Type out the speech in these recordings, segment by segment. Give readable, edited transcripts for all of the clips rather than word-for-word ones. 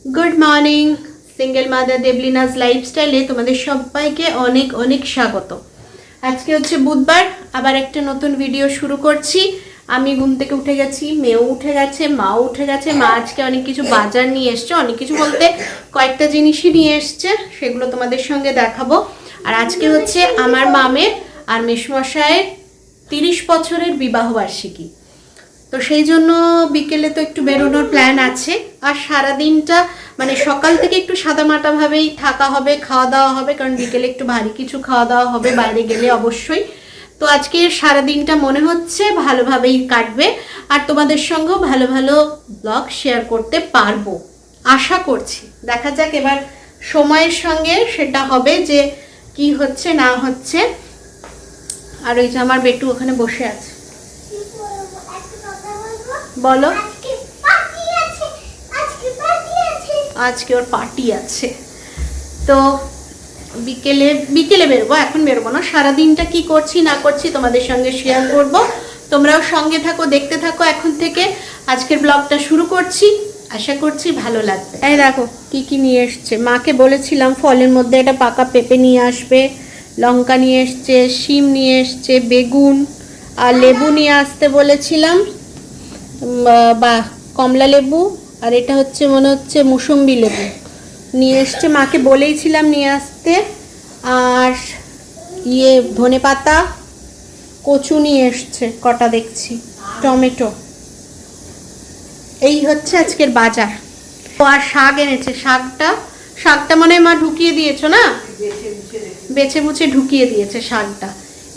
Good morning single मादार देवलिनाज लाइफस्टाइले तुम्हारे सबाइके अनेक अनेक स्वागत। आज के होच्छे बुधवार, आबार एक नतून भिडियो शुरू करछि। आमी घुम थेके उठे गेछि, मेয়েও उठे गेছে, माও उठे गेছে। मा आजके अनेक किछु बाजार निये एसेছে, अनेक किछु बोलते कयेकटा जिनिसই निये एसेছে, सेगुलो तोमादेर संगे देखाबो। और आजके होच्छे आमार मामेर और मेशमशायेर 30 बछरेर विवाह बार्षिकी। तो সেই জন্য বিকেলে তো একটু বেরোনোর প্ল্যান আছে। আর সারা দিনটা মানে সকাল থেকে একটু সাদামাটাভাবেই থাকা হবে, খাওয়া দাওয়া হবে, কারণ বিকেলে একটু ভারী কিছু খাওয়া দাওয়া হবে বাইরে গেলে অবশ্যই। তো আজকে সারা দিনটা মনে হচ্ছে ভালোভাবেই কাটবে আর তোমাদের সঙ্গেও ভালো ভালো ব্লগ শেয়ার করতে পারবো আশা করছি। দেখা যাক এবার সময়ের সঙ্গে সেটা হবে যে কি হচ্ছে না হচ্ছে। আর ওই যে আমার বেটু ওখানে বসে আছে, বলো আজকে ওর পার্টি আছে। তো বিকেলে বিকেলে বেরোবো, এখন বেরোবো না। সারা দিনটা কি করছি না করছি তোমাদের সঙ্গে শেয়ার করব, তোমরাও সঙ্গে থাকো, দেখতে থাকো। এখন থেকে আজকের ব্লগটা শুরু করছি, আশা করছি ভালো লাগবে। এই দেখো কি কি নিয়ে এসছে। মাকে বলেছিলাম ফলের মধ্যে একটা পাকা পেঁপে নিয়ে আসবে, লঙ্কা নিয়ে এসছে, শিম নিয়ে এসছে, বেগুন আর লেবু নিয়ে আসতে বলেছিলাম, বা কমলা লেবু, আর এটা হচ্ছে মনে হচ্ছে মুসম্বি লেবু নিয়ে এসছে। মাকে বলেইছিলাম নিয়ে আসতে। আর ইয়ে ধনে পাতা, কচু নিয়ে এসছে কটা দেখছি, টমেটো। এই হচ্ছে আজকের বাজার। আর শাক এনেছে, শাকটা মনে হয় মা ঢুকিয়ে দিয়েছো না, বেছে বুছে ঢুকিয়ে দিয়েছে শাকটা।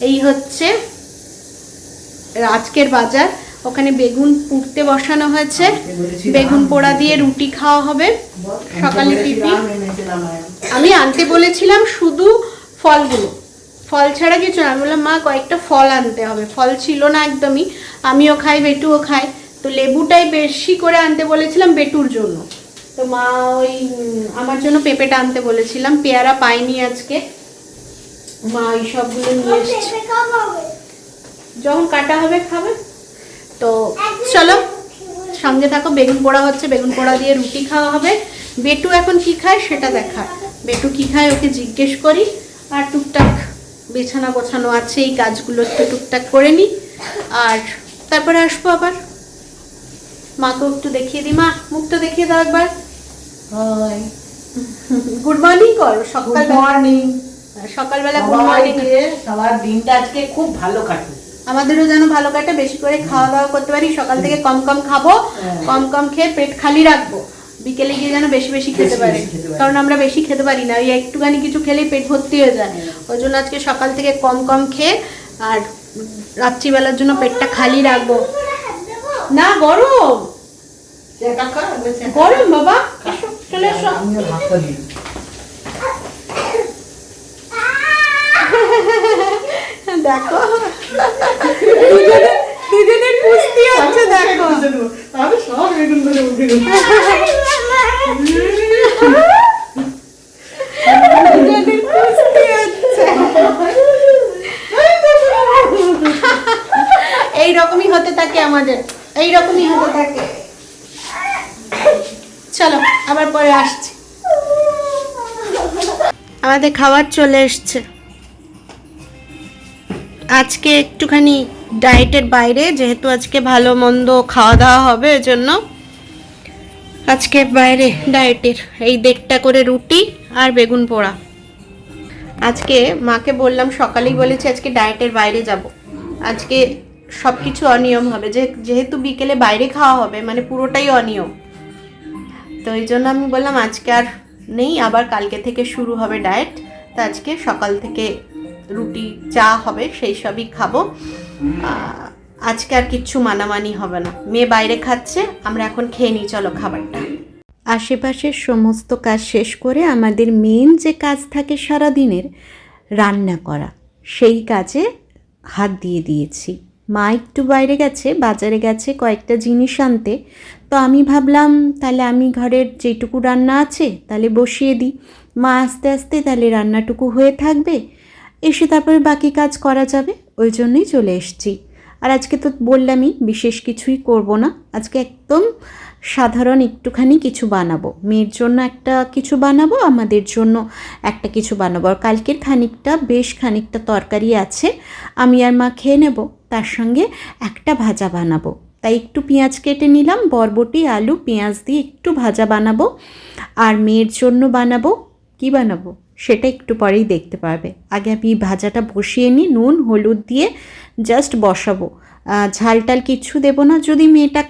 এই হচ্ছে আজকের বাজার। ওখানে বেগুন পুড়তে বসানো হয়েছে, বেগুন পোড়া দিয়ে রুটি খাওয়া হবে সকালে টিফিন। আমি আনতে বলেছিলাম শুধু ফলগুলো, ফল ছাড়া কিছু না। আমি বললাম মা কয়েকটা ফল আনতে হবে, ফল ছিল না একদমই। আমিও খাই, বেটুও খাই, তো লেবুটাই বেশি করে আনতে বলেছিলাম বেটুর জন্য। তো মা ওই আমার জন্য পেঁপেটা আনতে বলেছিলাম, পেয়ারা পাইনি আজকে। মা ওই সবগুলো নিয়ে এসেছে, যখন কাটা হবে খাবে। তো চলো সঙ্গে থাকো। বেগুন পোড়া হচ্ছে, বেগুন পোড়া দিয়ে রুটি খাওয়া হবে। বেটু এখন কি খায় সেটা দেখার, বেটু কি খায় ওকে জিজ্ঞেস করি। আর টুকটাক বিছানা গোছানো আছে, এই কাজগুলো একটু টুকটাক করে নিই, আর তারপরে আসবো আবার। মাকেও একটু দেখিয়ে দিই। মা মুখটা দেখিয়ে দাও একবার। গুড মর্নিং করো, সকালবেলা গুড মর্নিং। সবার দিনটা আজকে খুব ভালো কাটবে, আমাদেরও যেন ভালো কাটে, বেশি করে খাওয়া দাওয়া করতে পারি। সকাল থেকে কম কম খাবো, কম কম খেয়ে পেট খালি রাখবো, বিকেলে গিয়ে যেন বেশি বেশি খেতে পারি, কারণ আমরা বেশি খেতে পারি না। ওই একটুখানি কিছু খেলেই পেট ভর্তি হয়ে যায়। ওই জন্য আজকে সকাল থেকে কম কম খেয়ে আর রাত্রিবেলার জন্য পেটটা খালি রাখবো। না গরম গরম বাবা, চলে এসো। দেখো দুজনের কুস্তি হচ্ছে, দেখো এইরকমই হতে থাকে আমাদের, এইরকমই হতে থাকে। চলো আবার পরে আসছি। আমাদের খাবার চলে এসছে। আজকে একটুখানি ডায়েটের বাইরে, যেহেতু আজকে ভালো মন্দ খাওয়া দাওয়া হবে, এজন্য আজকে বাইরে ডায়েটের। এই 1.5টা করে রুটি আর বেগুন পোড়া। আজকে মাকে বললাম, সকালেই বলেছি আজকে ডায়েটের বাইরে যাব। আজকে সব কিছু অনিয়ম হবে, যেহেতু বিকেলে বাইরে খাওয়া হবে, মানে পুরোটাই অনিয়ম। তো এই জন্য আমি বললাম আজকে আর নেই, আবার কালকে থেকে শুরু হবে ডায়েট। তো আজকে সকাল থেকে রুটি চা হবে, সেই সবই খাবো। আজকে আর কিচ্ছু মানামানি হবে না। মেয়ে বাইরে খাচ্ছে, আমরা এখন খেয়ে নিই। চলো খাবারটা। আশেপাশের সমস্ত কাজ শেষ করে আমাদের মেন যে কাজ থাকে সারাদিনের, রান্না করা, সেই কাজে হাত দিয়ে দিয়েছি। মা একটু বাইরে গেছে, বাজারে গেছে কয়েকটা জিনিস আনতে। তো আমি ভাবলাম তাহলে আমি ঘরের যেটুকু রান্না আছে তাহলে বসিয়ে দিই, মা আস্তে আস্তে তাহলে রান্নাটুকু হয়ে থাকবে, এসে তারপরে বাকি কাজ করা যাবে। ওই জন্যই চলে এসেছি। আর আজকে তো বললামই বিশেষ কিছুই করব না, আজকে একদম সাধারণ একটুখানি কিছু বানাবো, মেয়ের জন্য একটা কিছু বানাবো, আমাদের জন্য একটা কিছু বানাবো। আর কালকের বেশ খানিকটা তরকারি আছে, আমি আর মা খেয়ে নেব, তার সঙ্গে একটা ভাজা বানাবো। তাই একটু পেঁয়াজ কেটে নিলাম, বরবটি আলু পেঁয়াজ দিয়ে একটু ভাজা বানাবো। আর মেয়ের জন্য বানাবো, কি বানাবো সেটা একটু পরেই দেখতে পারবে। আগে আমি ভাজাটা বসিয়ে নিই, নুন হলুদ দিয়ে জাস্ট বসাবো। ঝাল টাল কিচ্ছু দেবো না, যদি মেয়েটা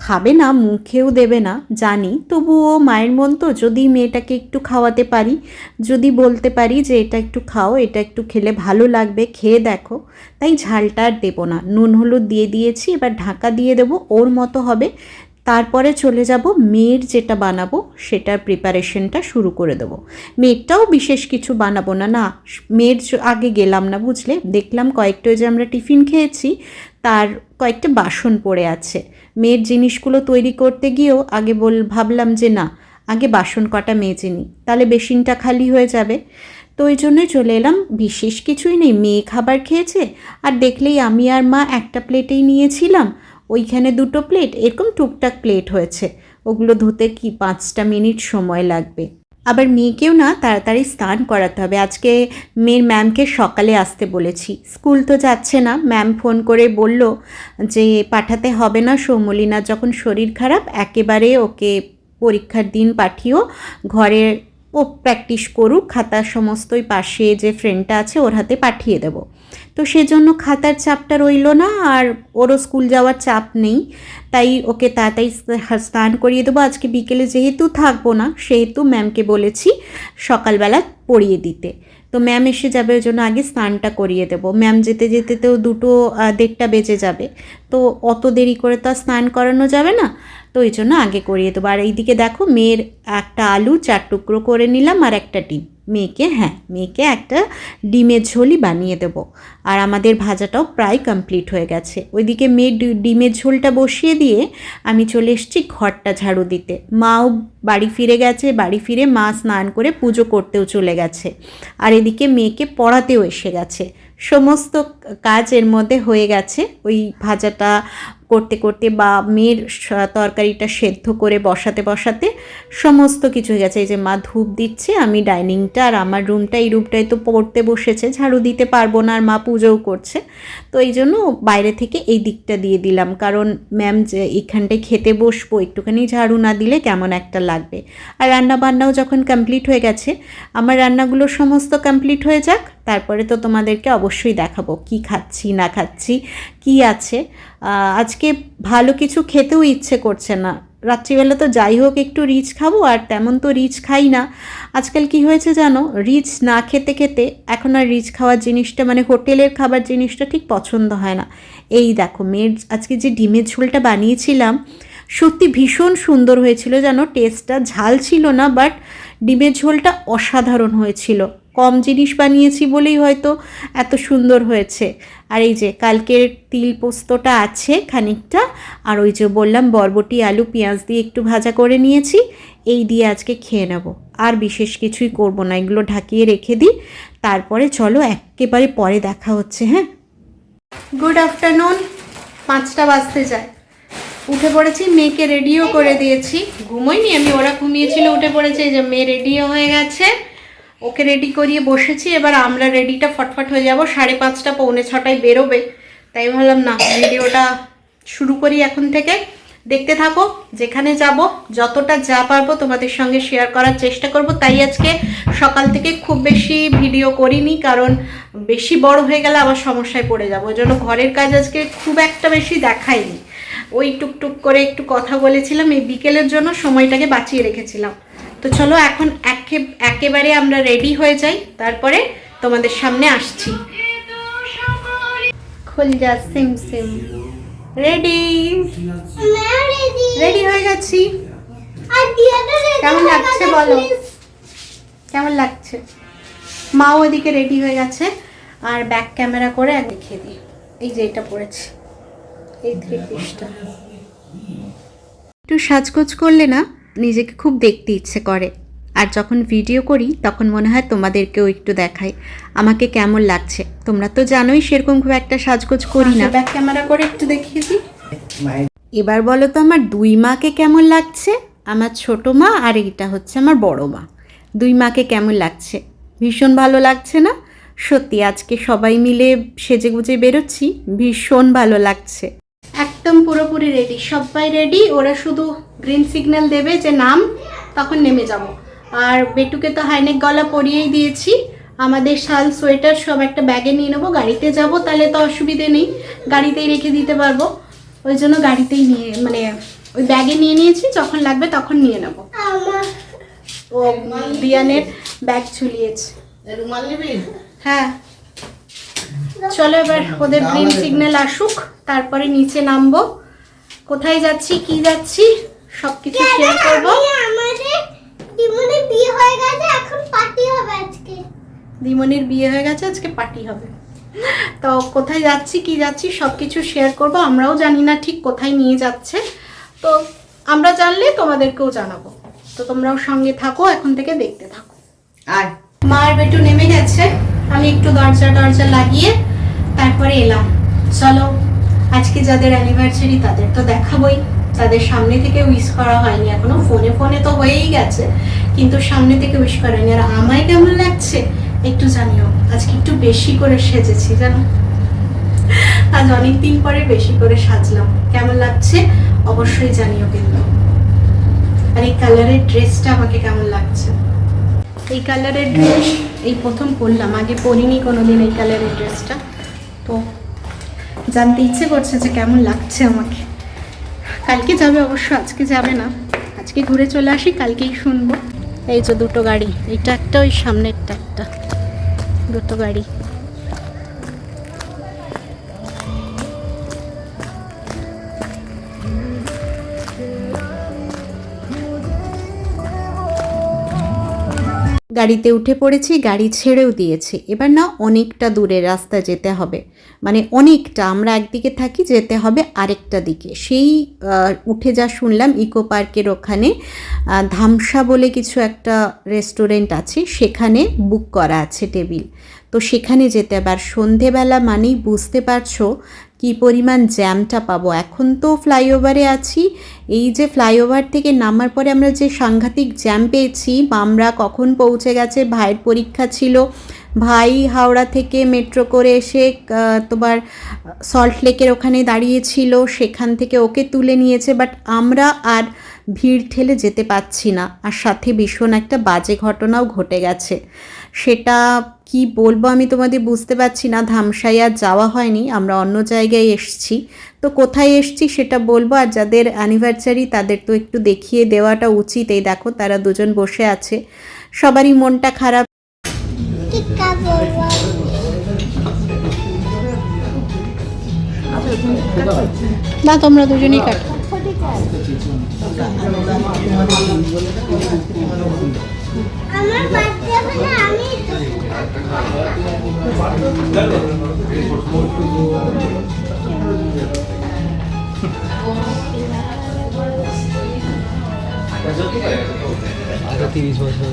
খাবে না, মুখেও দেবে না জানি, তবুও মায়ের মন তো, যদি মেয়েটাকে একটু খাওয়াতে পারি, যদি বলতে পারি যে এটা একটু খাও, এটা একটু খেলে ভালো লাগবে, খেয়ে দেখো, তাই ঝালটা আর দেবো না। নুন হলুদ দিয়ে দিয়েছি, এবার ঢাকা দিয়ে দেবো, ওর মতো হবে। তারপরে চলে যাব মেয়ের যেটা বানাবো সেটার প্রিপারেশনটা শুরু করে দেবো। মেয়েরটাও বিশেষ কিছু বানাবো না, মেয়ের আগে গেলাম না, বুঝলে, দেখলাম কয়েকটা যে আমরা টিফিন খেয়েছি তার কয়েকটা বাসন পড়ে আছে। মেয়ের জিনিসগুলো তৈরি করতে গিয়েও আগে ভাবলাম যে না, আগে বাসন কটা মেজে নিই, তাহলে বেসিনটা খালি হয়ে যাবে। তো ওই জন্যই চলে এলাম, বিশেষ কিছুই নেই, মেয়ে খাবার খেয়েছে, আর দেখলেই আমি আর মা একটা প্লেটেই নিয়েছিলাম, ওইখানে 2টো প্লেট, এরকম টুকটাক প্লেট হয়েছে, ওগুলো ধুতে কি 5টা মিনিট সময় লাগবে। আবার মেয়েকেও না তাড়াতাড়ি স্নান করাতে হবে। আজকে মেয়ের ম্যামকে সকালে আসতে বলেছি, স্কুল তো যাচ্ছে না, ম্যাম ফোন করে বলল যে পাঠাতে হবে না, সৌমলিনার যখন শরীর খারাপ একেবারে ওকে পরীক্ষার দিন পাঠিও, ঘরে ও প্র্যাকটিস করুক, খাতা সমস্তই পাশে যে ফ্রেন্ডটা আছে ওর হাতে পাঠিয়ে দেব। তো সেজন্য খাতার চাপটা রইল না, আর ওরও স্কুল যাওয়ার চাপ নেই, তাই ওকে তাড়াতাড়ি স্নান করিয়ে দেবো। আজকে বিকেলে যেহেতু থাকবো না, সেহেতু ম্যামকে বলেছি সকালবেলা পড়িয়ে দিতে। তো ম্যাম এসে যাবে, ওই জন্য আগে স্নানটা করিয়ে দেবো। ম্যাম যেতে যেতে তো 2-1:30 বেজে যাবে, তো অত দেরি করে তো আর স্নান করানো যাবে না, তো ওই জন্য আগে করিয়ে দেবো। আর এইদিকে দেখো, মেয়ের একটা আলু 4 টুকরো করে নিলাম, আর একটা ডিম। মেয়েকে একটা ডিমের ঝোলই বানিয়ে দেবো। আর আমাদের ভাজাটাও প্রায় কমপ্লিট হয়ে গেছে। ওইদিকে মেয়ের ডিমের ঝোলটা বসিয়ে দিয়ে আমি চলে এসেছি ঘরটা ঝাড়ু দিতে। মাও বাড়ি ফিরে গেছে, বাড়ি ফিরে মা স্নান করে পুজো করতেও চলে গেছে, আর এদিকে মেয়েকে পড়াতেও এসে গেছে। সমস্ত কাজ এর মধ্যে হয়ে গেছে, ওই ভাজাটা করতে করতে বা মেয়ের তরকারিটা সেদ্ধ করে বসাতে সমস্ত কিছু হয়ে গেছে। এই যে মা ধূপ দিচ্ছে, আমি ডাইনিংটা আর আমার রুমটা, এই রুমটায় তো পড়তে বসেছে, ঝাড়ু দিতে পারবো না, আর মা পুজোও করছে, তো এই জন্য বাইরে থেকে এই দিকটা দিয়ে দিলাম, কারণ ম্যাম যে এখানটায় খেতে বসবো, একটুখানি ঝাড়ু না দিলে কেমন একটা লাগবে। আর রান্না বান্নাও যখন কমপ্লিট হয়ে গেছে, আমার রান্নাগুলো সমস্ত কমপ্লিট হয়ে যাক, তারপরে তো তোমাদেরকে অবশ্যই দেখাবো কি খাচ্ছি না খাচ্ছি, কি আছে। আজকে ভালো কিছু খেতেও ইচ্ছে করছে না, রাত্রিবেলা তো যাই হোক একটু রিচ খাবো, আর তেমন তো রিচ খাই না। আজকাল কি হয়েছে জানো, রিচ না খেতে খেতে এখন আর রিচ খাওয়ার জিনিসটা, মানে হোটেলের খাবার জিনিসটা ঠিক পছন্দ হয় না। এই দেখো, মেয়ের আজকে যে ডিমের ঝোলটা বানিয়েছিলাম সত্যি ভীষণ সুন্দর হয়েছিল জানো, টেস্টটা ঝাল ছিল না, বাট ডিমের ঝোলটা অসাধারণ হয়েছিল। কম জিনিস বানিয়েছি বলেই হয়তো এত সুন্দর হয়েছে। আর এই যে কালকের তিল পোস্তটা আছে খানিকটা, আর ওই যে বললাম বরবটি আলু পেঁয়াজ দিয়ে একটু ভাজা করে নিয়েছি, এই দিয়ে আজকে খেয়ে নেব। আর বিশেষ কিছুই করব না, এগুলো ঢাকিয়ে রেখে দিই, তারপরে চলো একেবারে পরে দেখা হচ্ছে। হ্যাঁ, গুড আফটারনুন। 5টা বাজতে যায়, উঠে পড়েছি, মেয়েকে রেডিও করে দিয়েছি, ঘুমোইনি আমি, ওরা ঘুমিয়েছিল, উঠে পড়েছে। এই যে মেয়ে রেডিও হয়ে গেছে, ওকে রেডি করিয়ে বসেছি, এবার আমরা রেডিটা ফটফট হয়ে যাব, 5:30 পৌনে 6টায় বেরোবে, তাই ভাবলাম না ভিডিওটা শুরু করি এখন থেকে। দেখতে থাকো, যেখানে যাব যতটা যা পারবো তোমাদের সঙ্গে শেয়ার করার চেষ্টা করব। তাই আজকে সকাল থেকে খুব বেশি ভিডিও করিনি, কারণ বেশি বড় হয়ে গেলে আবার সমস্যায় পড়ে যাবো, ওই জন্য ঘরের কাজ আজকে খুব একটা বেশি দেখাইনি, ওই টুকটুক করে একটু কথা বলেছিলাম, এই বিকেলের জন্য সময়টাকে বাঁচিয়ে রেখেছিলাম। তো চলো এখন একেবারে আমরা রেডি হয়ে যাই, তারপরে তোমাদের সামনে আসছি। খুল যা সিম সিম, রেডি হয়ে গেছি। কেমন লাগছে বলো, কেমন লাগছে? মাও ওদিকে রেডি হয়ে গেছে, আর ব্যাক ক্যামেরা করে দেখিয়ে দিই, এই যে এটা পড়েছি, এই 3 পিসটা। একটু সাজগোজ করলে না নিজেকে খুব দেখতে ইচ্ছে করে, আর যখন ভিডিও করি তখন মনে হয় তোমাদেরকেও একটু দেখাই আমাকে কেমন লাগছে। তোমরা তো জানোই সেরকম খুব একটা সাজগোজ করি না, ব্যাক ক্যামেরা করে একটু দেখিয়ে দিই। এবার বলো তো আমার দুই মাকে কেমন লাগছে, আমার ছোট মা আর এইটা হচ্ছে আমার বড় মা। দুই মাকে কেমন লাগছে? ভীষণ ভালো লাগছে না? সত্যি আজকে সবাই মিলে সেজে গুজে বেরোচ্ছি, ভীষণ ভালো লাগছে। একদম পুরোপুরি রেডি, সবাই রেডি। ওরা শুধু গ্রিন সিগন্যাল দেবে যে নাম, তখন নেমে যাব। আর বেটুকে তো হাইনেক গলা পরিয়েই দিয়েছি। আমাদের শাল সোয়েটার সব একটা ব্যাগে নিয়ে নেবো, গাড়িতে যাব তাহলে তো অসুবিধে নেই, গাড়িতেই রেখে দিতে পারবো। ওই জন্য গাড়িতেই নিয়ে মানে ওই ব্যাগে নিয়ে নিয়েছি, যখন লাগবে তখন নিয়ে নেবো। ও দিয়ানের ব্যাগ ঝুলিয়েছে। রুমাল নিবি? হ্যাঁ, চলো এবার ওদের গ্রিন সিগন্যাল আসুক, তারপরে নিচে নামবো। কোথায় যাচ্ছি, কি যাচ্ছি, সবকিছু শেয়ার করবো। আমাদের দিমনির বিয়ে হয়ে গেছে, এখন পার্টি হবে আজকে। দিমনির বিয়ে হয়ে গেছে, আজকে পার্টি হবে। তো কোথায় যাচ্ছি, কি যাচ্ছি, সব কিছু শেয়ার করবো। আমরাও জানি না ঠিক কোথায় নিয়ে যাচ্ছে, তো আমরা জানলে তোমাদেরকেও জানাবো। তো তোমরাও সঙ্গে থাকো, এখন থেকে দেখতে থাকো। আয়। মার বেটু নেমে গেছে, আমি একটু দরজা লাগিয়ে তারপরে এলাম। চলো, আজকে যাদের অ্যানিভার্সারি তাদের তো দেখাবোই, তাদের সামনে থেকে উইশ করা হয়নি এখনো। ফোনে ফোনে তো হয়েই গেছে, কিন্তু সামনে থেকে উইশ করা হয়নি। আর আমায় কেমন লাগছে একটু জানিও। আজকে একটু বেশি করে সেজেছি জানো, আজ অনেকদিন পরে বেশি করে সাজলাম। কেমন লাগছে অবশ্যই জানিও কিন্তু। আর এই কালারের ড্রেসটা আমাকে কেমন লাগছে। এই কালারের ড্রেস এই প্রথম পরলাম, আগে পরিনি কোনোদিন এই কালারের ড্রেসটা। তো জানতে ইচ্ছে করছে যে কেমন লাগছে আমাকে। কালকে যাবে অবশ্য, আজকে যাবে না। আজকে ঘুরে চলে আসি, কালকেই শুনবো। এই যে দুটো গাড়ি, এইটা একটা, ওই সামনেরটা একটা, দুটো গাড়ি। গাড়িতে উঠে পড়েছি, গাড়ি ছেড়েও দিয়েছি। এবার না অনেকটা দূরে রাস্তা যেতে হবে, মানে অনেকটা। আমরা একদিকে থাকি, যেতে হবে আরেকটা দিকে। সেই উঠে যা শুনলাম ইকো পার্কের ওখানে ধামসা বলে কিছু একটা রেস্টুরেন্ট আছে, সেখানে বুক করা আছে টেবিল। তো সেখানে যেতে হবে। আর সন্ধেবেলা মানেই বুঝতে পারছো কী পরিমাণ জ্যামটা পাবো। এখন তো ফ্লাইওভারে আছি, এই যে ফ্লাইওভার থেকে নামার পরে আমরা যে সাংঘাতিক জ্যাম পেয়েছি। আমরা কখন পৌঁছে গেছে, ভাইয়ের পরীক্ষা ছিল, ভাই হাওড়া থেকে মেট্রো করে এসে তোমার সল্ট লেকের ওখানে দাঁড়িয়েছিল, সেখান থেকে ওকে তুলে নিয়েছে। বাট আমরা আর ভিড় ঠেলে যেতে পারছি না। আর সাথে ভীষণ একটা বাজে ঘটনাও ঘটে গেছে, সেটা কি বলবো আমি তোমাদের বুঝতে পারছি না। ধামসাই আর যাওয়া হয়নি, আমরা অন্য জায়গায় এসছি। তো কোথায় এসছি সেটা বলবো। আর যাদের অ্যানিভার্সারি তাদের তো একটু দেখিয়ে দেওয়াটা উচিত। এই দেখো তারা দুজন বসে আছে, সবারই মনটা খারাপ। না তোমরা দুজনেই কাটো। আমার বার্থডে হলে আমি আচ্ছা 30 বছর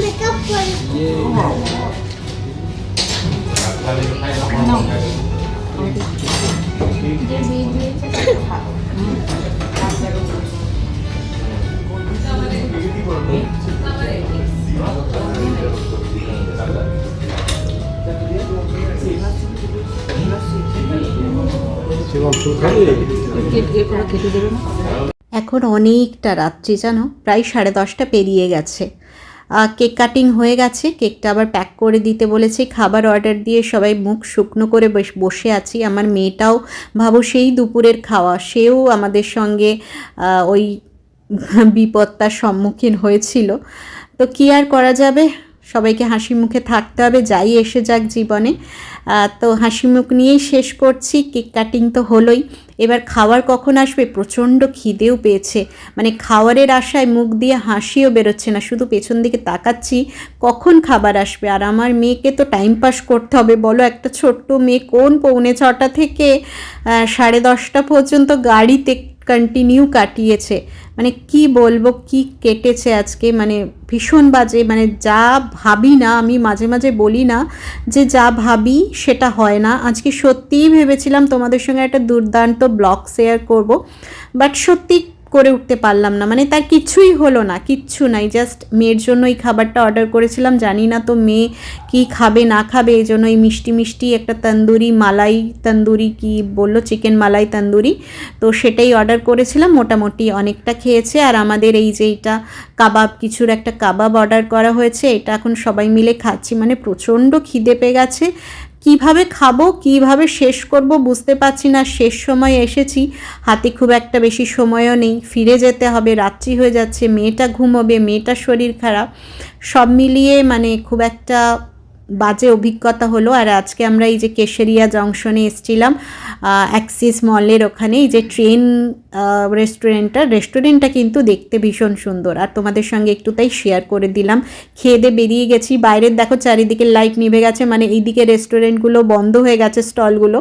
মেকআপ করি। এখন অনেকটা রাত্রি জানো, প্রায় 10:30 পেরিয়ে গেছে। কেক কাটিং হয়ে গেছে, কেকটা আবার প্যাক করে দিতে বলেছি। খাবার অর্ডার দিয়ে সবাই মুখ শুকনো করে বসে আছি। আমার মেয়েটাও ভাবো সেই দুপুরের খাওয়া, সেও আমাদের সঙ্গে ওই বিপদটার সম্মুখীন হয়েছিল। তো কী আর করা যাবে, সবাইকে হাসি মুখে থাকতে হবে, যাই এসে যাক জীবনে। তো হাসি মুখ নিয়েই শেষ করছি। কেক কাটিং তো হলোই, এবার খাবার কখন আসবে, প্রচণ্ড খিদেও পেয়েছে। মানে খাবারের আশায় মুখ দিয়ে হাসিও বেরোচ্ছে না, শুধু পেছন দিকে তাকাচ্ছি কখন খাবার আসবে। আর আমার মেয়েকে তো টাইম পাস করতে হবে বলো, একটা ছোট্ট মেয়ে কোন 6:45 থেকে 10:30 পর্যন্ত গাড়িতে কন্টিনিউ কাটিয়েছে, মানে কি বলবো, কি কেটেছে আজকে, মানে ভীষণ বাজে। মানে যা ভাবি না, আমি মাঝে মাঝে বলি না যে যা ভাবি সেটা হয় না, আজকে সত্যিই ভেবেছিলাম তোমাদের সঙ্গে একটা দুর্দান্ত ব্লগ শেয়ার করব, বাট সত্যি করে উঠতে পারলাম না, মানে তার কিছুই হলো না, কিচ্ছু নাই। জাস্ট মেয়ের জন্য এই খাবারটা অর্ডার করেছিলাম, জানি না তো মেয়ে কি খাবে না খাবে, এই জন্য এই মিষ্টি মিষ্টি একটা তন্দুরি মালাই তন্দুরি কি বললো, চিকেন মালাই তন্দুরি, তো সেটাই অর্ডার করেছিলাম। মোটামুটি অনেকটা খেয়েছে। আর আমাদের এই যে এটা কাবাব, কিছুর একটা কাবাব অর্ডার করা হয়েছে, এটা এখন সবাই মিলে খাচ্ছি। মানে প্রচণ্ড খিদে পেয়ে গেছে, কিভাবে খাবো কিভাবে শেষ করব বুঝতে পারছি না। শেষ সময় এসেছি, হাতে খুব একটা বেশি সময়ও নেই, ফিরে যেতে হবে, রাত্রি হয়ে যাচ্ছে, মেয়েটা ঘুমোবে, মেয়েটার শরীর খারাপ, সব মিলিয়ে মানে খুব একটা বাজে অভিজ্ঞতা হলো। আর আজকে আমরা এই যে কেশরিয়া জংশনে এসেছিলাম, অ্যাক্সিস মলের ওখানে, এই যে ট্রেন রেস্টুরেন্টটা কিন্তু দেখতে ভীষণ সুন্দর, আর তোমাদের সঙ্গে একটু তাই শেয়ার করে দিলাম। খেয়ে দিয়ে বেরিয়ে গেছি, বাইরের দেখো চারিদিকে লাইট নিভে গেছে, মানে এইদিকে রেস্টুরেন্টগুলো বন্ধ হয়ে গেছে, স্টলগুলো,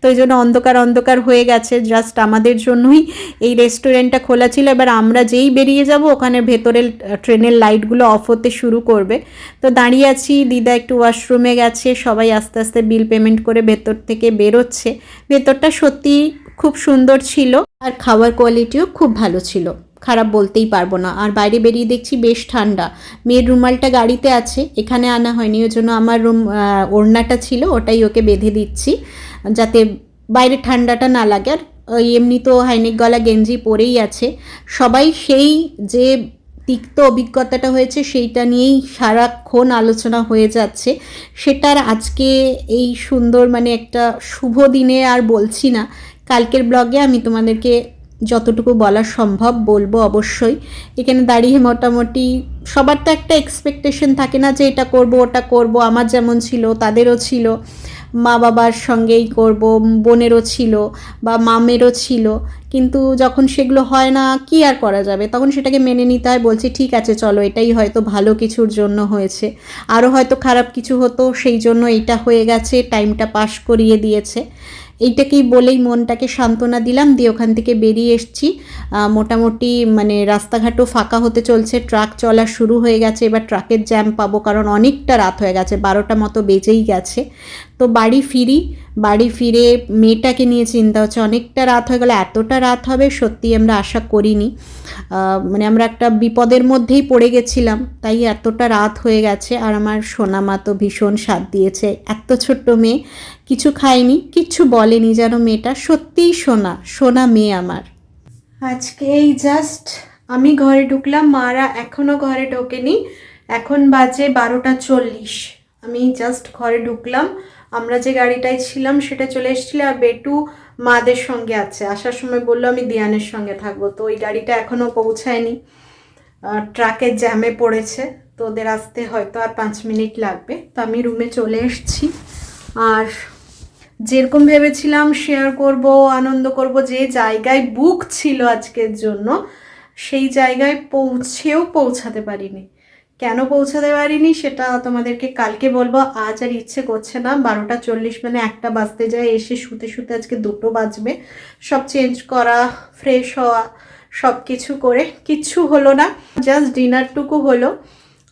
তো এই জন্য অন্ধকার অন্ধকার হয়ে গেছে। জাস্ট আমাদের জন্যই এই রেস্টুরেন্টটা খোলা ছিল। এবার আমরা যেই বেরিয়ে যাব, ওখানে ভেতরের ট্রেনের লাইটগুলো অফ হতে শুরু করবে। তো দাঁড়িয়ে আছি, দিদা একটু ওয়াশরুমে গেছে, সবাই আস্তে আস্তে বিল পেমেন্ট করে ভেতর থেকে বেরোচ্ছে। ভেতরটা সত্যি খুব সুন্দর ছিল, আর খাওয়ার কোয়ালিটিও খুব ভালো ছিল, খারাপ বলতেই পারবো না। আর বাইরে বেরিয়ে দেখছি বেশ ঠান্ডা। মেয়ের রুমালটা গাড়িতে আছে, এখানে আনা হয়নি, ওই জন্য আমার ওড়নাটা ছিল, ওটাই ওকে বেঁধে দিচ্ছি যাতে বাইরে ঠান্ডাটা না লাগে। আর এমনি তো হাইনেক গলা গেঞ্জি পরেই আছে। সবাই সেই যে তিক্ত অভিজ্ঞতাটা হয়েছে সেইটা নিয়েই সারাক্ষণ আলোচনা হয়ে যাচ্ছে। সেটার আজকে এই সুন্দর মানে একটা শুভ দিনে আর বলছি না, কালকের ব্লগে আমি তোমাদেরকে যতটুকু বলা সম্ভব বলবো অবশ্যই। এখানে দাঁড়িয়ে মোটামুটি সবার তো একটা এক্সপেকটেশন থাকে না যে এটা করব ওটা করব, আমার যেমন ছিল তাদেরও ছিল, মা বাবার সঙ্গেই করব, বোনেরও ছিল বা মামেরও ছিল, কিন্তু যখন সেগুলো হয় না কি আর করা যাবে, তখন সেটাকে মেনে নিতে হয়। বলছি ঠিক আছে চলো, এটাই হয়তো ভালো কিছুর জন্য হয়েছে, আরও হয়তো খারাপ কিছু হতো, সেই জন্য এইটা হয়ে গেছে, টাইমটা পাস করিয়ে দিয়েছে। এইটাকেই বলেই মনটাকে সান্ত্বনা দিলাম, দিয়ে ওখান থেকে বেরিয়ে এসেছি। মোটামুটি মানে রাস্তাঘাটও ফাঁকা হতে চলছে, ট্রাক চলা শুরু হয়ে গেছে, এবার ট্রাকের জ্যাম পাবো, কারণ অনেকটা রাত হয়ে গেছে, 12টা মতো বেজেই গেছে। তো বাড়ি ফিরে মেয়েটাকে নিয়ে চিন্তা হচ্ছে, অনেকটা রাত হয়ে গেল, এতটা রাত হবে সত্যি আমরা আশা করিনি। মানে আমরা একটা বিপদের মধ্যেই পড়ে গেছিলাম, তাই এতটা রাত হয়ে গেছে। আর আমার সোনামা তো ভীষণ সাথ দিয়েছে, এত ছোট্ট মেয়ে, কিছু খায়নি, কিচ্ছু বলেনি, যেন মেয়েটা সত্যিই সোনা মেয়ে আমার। আজকে এই জাস্ট আমি ঘরে ঢুকলাম, মারা এখনও ঘরে ঢোকেনি, এখন বাজে 12:40, আমি জাস্ট ঘরে ঢুকলাম। আমরা যে গাড়িটায় ছিলাম সেটা চলে এসেছিল, আর বেটু মাদের সঙ্গে আছে, আসার সময় বললো আমি দিয়ানের সঙ্গে থাকবো, তো ওই গাড়িটা এখনও পৌঁছায়নি, ট্রাকের জ্যামে পড়েছে, তো ওদের আসতে হয়তো আর 5 মিনিট লাগবে। তো আমি রুমে চলে এসেছি, আর যেরকম ভেবেছিলাম শেয়ার করব, আনন্দ করব, যে জায়গায় বুক ছিল আজকের জন্য, সেই জায়গায় পৌঁছাতে পারিনি। কেন পৌঁছাতে পারিনি সেটা তোমাদেরকে কালকে বলবো, আজ আর ইচ্ছে করছে না। 12:40 মানে 1টা বাজতে যায়, এসে শুতে শুতে আজকে 2টো বাজবে। সব চেঞ্জ করা, ফ্রেশ হওয়া, সব কিছু করে কিচ্ছু হলো না, জাস্ট ডিনারটুকু হলো।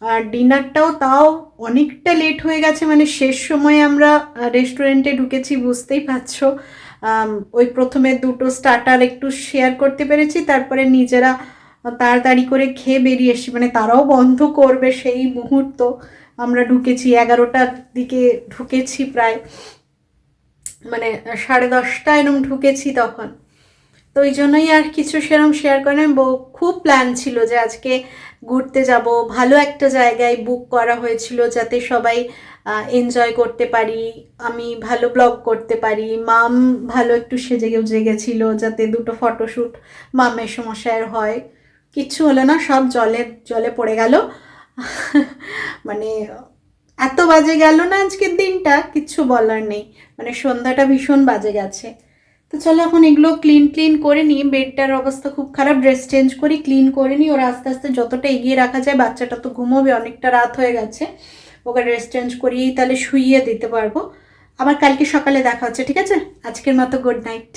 আর ডিনারটাও তাও অনেকটা লেট হয়ে গেছে, মানে শেষ সময়ে আমরা রেস্টুরেন্টে ঢুকেছি, বুঝতেই পারছো। ওই প্রথমে 2টো স্টার্টার একটু শেয়ার করতে পেরেছি, তারপরে নিজেরা তাড়াতাড়ি করে খেয়ে বেরিয়ে এসেছি, মানে তারাও বন্ধ করবে সেই মুহূর্ত আমরা ঢুকেছি। 11টার দিকে ঢুকেছি প্রায়, মানে 10:30 এরম ঢুকেছি তখন। তো ওই জন্যই আর কিছু সেরকম শেয়ার করেন। খুব প্ল্যান ছিল যে আজকে ঘুরতে যাব, ভালো একটা জায়গায় বুক করা হয়েছিল যাতে সবাই এনজয় করতে পারি, আমি ভালো ব্লগ করতে পারি, মাম ভালো একটু সেজে গেছিলো যাতে 2টো ফটোশ্যুট মামের সমস্যার হয়। কিচ্ছু হলো না, সব জলে পড়ে গেল। মানে এত বাজে গেল না আজকের দিনটা, কিচ্ছু বলার নেই, মানে সন্ধ্যাটা ভীষণ বাজে গেছে। তো চলো এখন এগুলো ক্লিন করে নিই, বেডটার অবস্থা খুব খারাপ, ড্রেস চেঞ্জ করি, ক্লিন করে নিই, ওরা আস্তে আস্তে যতটা এগিয়ে রাখা যায়, বাচ্চাটা তো ঘুমোবে, অনেকটা রাত হয়ে গেছে, ওকে ড্রেস চেঞ্জ করিয়েই তাহলে শুইয়ে দিতে পারবো। আবার কালকে সকালে দেখা হচ্ছে, ঠিক আছে? আজকের মতো গুড নাইট।